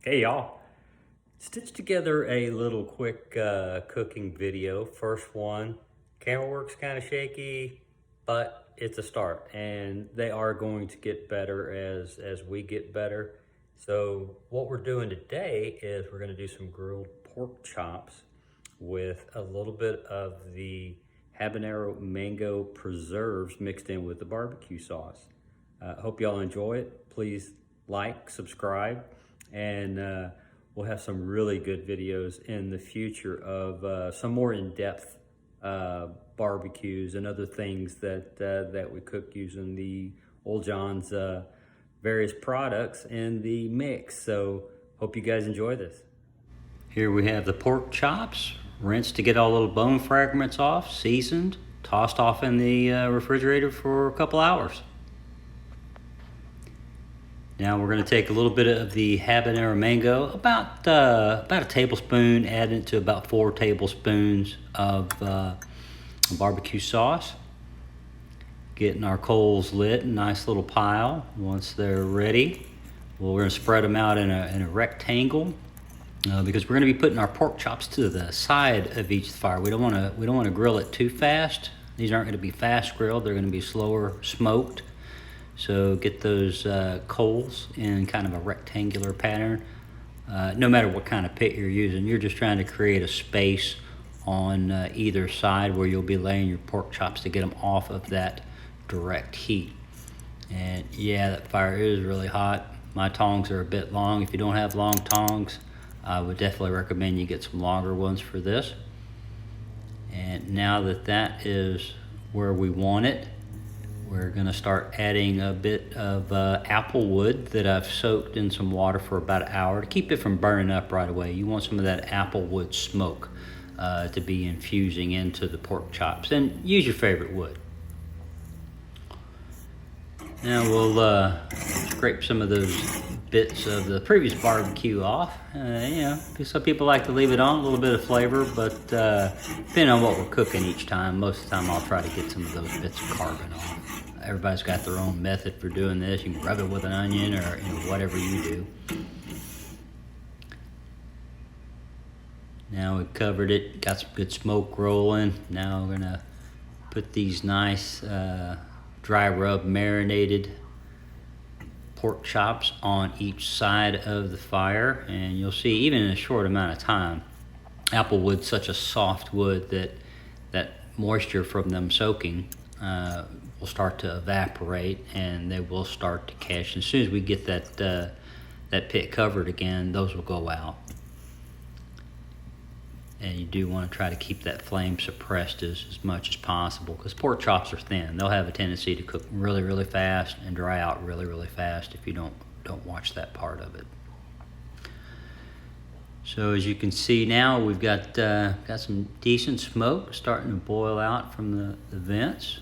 Hey y'all, stitched together a little quick cooking video. First one, camera work's kind of shaky, but it's a start and they are going to get better as we get better. So what we're doing today is we're going to do some grilled pork chops with a little bit of the habanero mango preserves mixed in with the barbecue sauce. Hope y'all enjoy it. Please like, subscribe, and we'll have some really good videos in the future of some more in-depth barbecues and other things that we cook using the Old John's various products in the mix. So hope you guys enjoy this. Here we have the pork chops, rinsed to get all little bone fragments off, seasoned, tossed off in the refrigerator for a couple hours. Now we're going to take a little bit of the habanero mango, about a tablespoon, add it to about 4 tablespoons of barbecue sauce. Getting our coals lit, a nice little pile. Once they're ready, we're going to spread them out in a rectangle because we're going to be putting our pork chops to the side of each fire. We don't want to grill it too fast. These aren't going to be fast grilled. They're going to be slower smoked. So get those coals in kind of a rectangular pattern. No matter what kind of pit you're using, you're just trying to create a space on either side where you'll be laying your pork chops to get them off of that direct heat. And yeah, that fire is really hot. My tongs are a bit long. If you don't have long tongs, I would definitely recommend you get some longer ones for this. And now that that is where we want it, we're going to start adding a bit of apple wood that I've soaked in some water for about an hour to keep it from burning up right away. You want some of that apple wood smoke to be infusing into the pork chops, and use your favorite wood. Now we'll scrape some of those bits of the previous barbecue off. Some people like to leave it on, a little bit of flavor, but depending on what we're cooking each time, most of the time I'll try to get some of those bits of carbon off. Everybody's got their own method for doing this. You can rub it with an onion or whatever you do. Now we've covered it, got some good smoke rolling. Now we're gonna put these nice dry rub marinated pork chops on each side of the fire, and you'll see even in a short amount of time, apple wood's such a soft wood that moisture from them soaking will start to evaporate, and they will start to catch. As soon as we get that pit covered again, those will go out. And you do want to try to keep that flame suppressed as much as possible, because pork chops are thin. They'll have a tendency to cook really, really fast and dry out really, really fast if you don't watch that part of it. So as you can see now, we've got some decent smoke starting to boil out from the vents,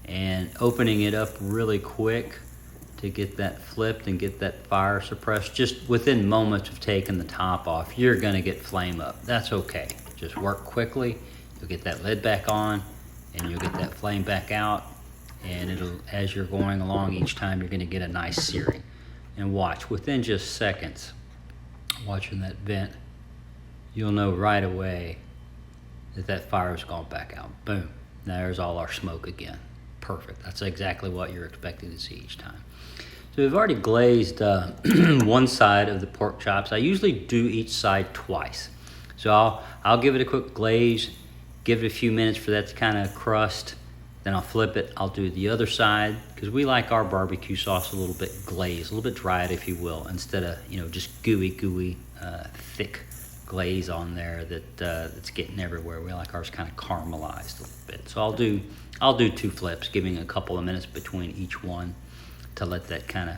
and opening it up really quick to get that flipped and get that fire suppressed. Just within moments of taking the top off, you're gonna get flame up. That's okay. Just work quickly. You'll get that lid back on and you'll get that flame back out, and it'll, as you're going along each time, you're gonna get a nice searing. And watch, within just seconds, watching that vent, you'll know right away that fire's gone back out. Boom, there's all our smoke again. Perfect, that's exactly what you're expecting to see each time. So we've already glazed one side of the pork chops. I usually do each side twice. So I'll give it a quick glaze, give it a few minutes for that to kind of crust, then I'll flip it. I'll do the other side, because we like our barbecue sauce a little bit glazed, a little bit dried, if you will, instead of just gooey, thick glaze on there that's getting everywhere. We like ours kind of caramelized a little bit. So I'll do 2 flips, giving a couple of minutes between each one to let that kind of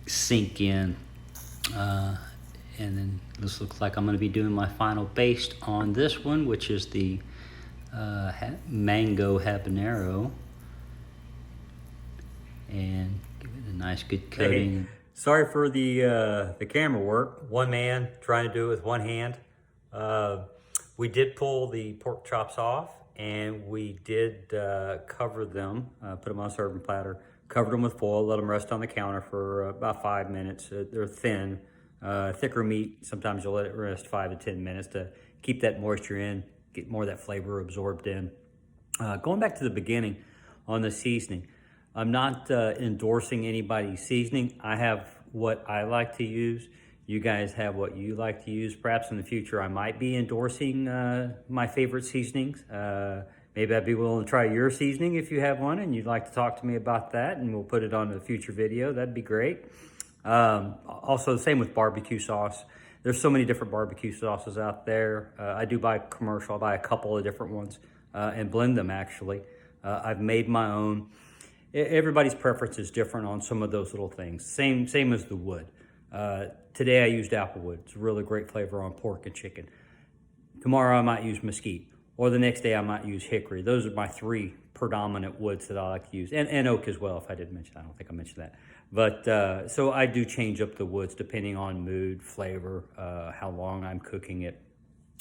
sink in. And then this looks like I'm going to be doing my final baste on this one, which is the mango habanero, and give it a nice good coating. Hey, sorry for the camera work. One man trying to do it with one hand. We did pull the pork chops off, and we did cover them, put them on a serving platter, covered them with foil, let them rest on the counter for about 5 minutes. They're thin, Thicker meat, sometimes you'll let it rest 5 to 10 minutes to keep that moisture in, get more of that flavor absorbed in. Going back to the beginning on the seasoning, I'm not endorsing anybody's seasoning. I have what I like to use. You guys have what you like to use. Perhaps in the future, I might be endorsing my favorite seasonings. Maybe I'd be willing to try your seasoning if you have one and you'd like to talk to me about that, and we'll put it on a future video. That'd be great. Also, the same with barbecue sauce. There's so many different barbecue sauces out there. I do buy commercial. I buy a couple of different ones and blend them, actually. I've made my own. Everybody's preference is different on some of those little things. Same as the wood. Today I used applewood. It's a really great flavor on pork and chicken. Tomorrow I might use mesquite, or the next day I might use hickory. Those are my 3 predominant woods that I like to use, and oak as well, if I didn't mention that. I don't think I mentioned that. But so I do change up the woods depending on mood, flavor, how long I'm cooking it,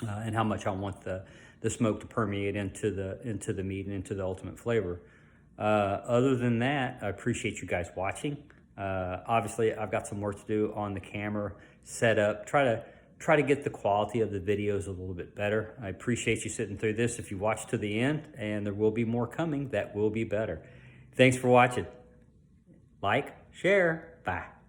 and how much I want the smoke to permeate into the meat and into the ultimate flavor. Other than that, I appreciate you guys watching. Obviously, I've got some work to do on the camera setup. Try to get the quality of the videos a little bit better. I appreciate you sitting through this if you watched to the end, and there will be more coming that will be better. Thanks for watching. Like, share, bye.